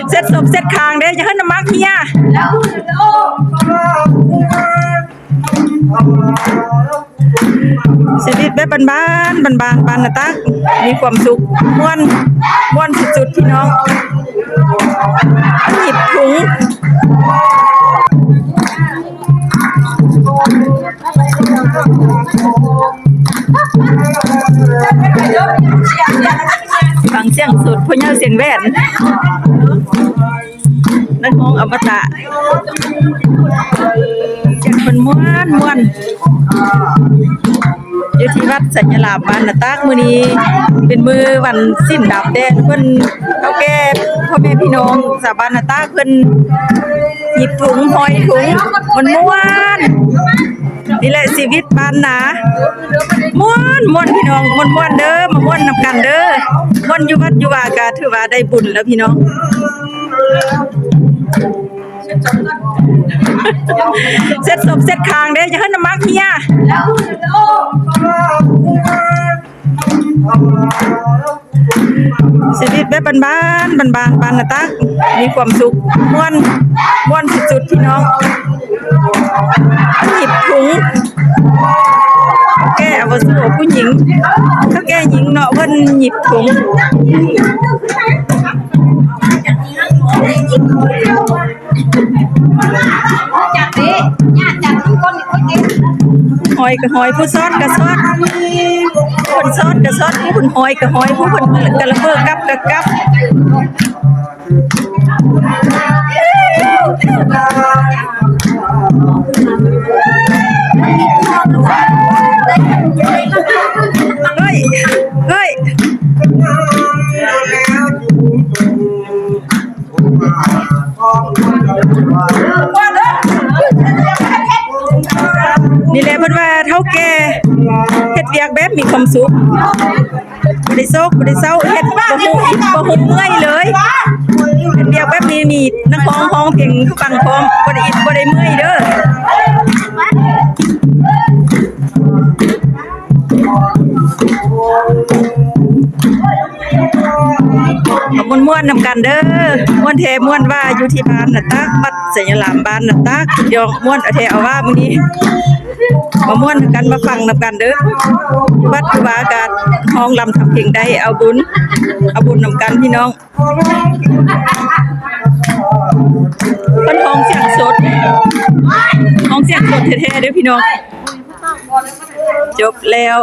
เซ็ตศพเซ็ตคางเด้จะให้น้ำมักเฮียชีวิตแบบบ้านๆบ้านนะตักมีความสุขม่วนสุดๆพี่น้องหยิบถุงฟังเสียงสุดพญาเสียงแว่นนักร้องอมตะเสียงคนม่วนอยู่ที่วัดสัญลาบ้านนะตักมื้อนี้เป็นมื้อวันสิ้นดับแดงเพิ่นเอาแก่พ่อแม่พี่น้องชาวบ้านนะตักเพิ่นหยิบถุงหอยถุงมันม่วนนี่แหละชีวิตบ้านนาม่วนพี่น้องม่วนเด้อมาม่วนนำกันเด้อม่วนอยู่วัดอยู่ว่าก็ถือว่าได้บุญแล้วพี่น้องเซ็ตศพเซ็ตคางเด้จะให้น้ำมักเฮียชีวิตแบบบ้านนะตักมีความสุขม่วนสุดๆพี่น้องหยิบถุงแก้อาวุโสผู้หญิงถ้าแก้หญิงเนาะเพิ่นหยิบถุงจัดดิจัดทุกคนคนเดียวหอยกับหอยผู้ซอดกับซอดคนซอดกับซอดผู้คนหอยกับหอยผู้คนกระเบิดกับเฮ้ยนี่แหละเพิ่นว่าเฒ่าแก่เฮ็ดเวียกแบบมีความสุขบ่ได้โศกบ่ได้เศร้าเฮ็ดบ่ฮู้เมื่อยเลยเฮ็ดเวียกแบบมีนักร้องเพลงฟังพร้อมบ่ได้บ่ได้เมื่อยเด้อม่วนนำกันเด้อม่วนแท้ม่วนว่าอยู่ที่บ้านน่ะตักวัดสัญลามบ้านน่ะตักยองม่วนแท้เอาว่ามื้อนี้มาม่วนกันมาฟังนำกันเด้อวัดวาการห้องลำทำเพลงได้เอาบุญนำกันพี่น้องเพิ่นห้องเสียงสดแท้ๆเด้อพี่น้องจบแล้ว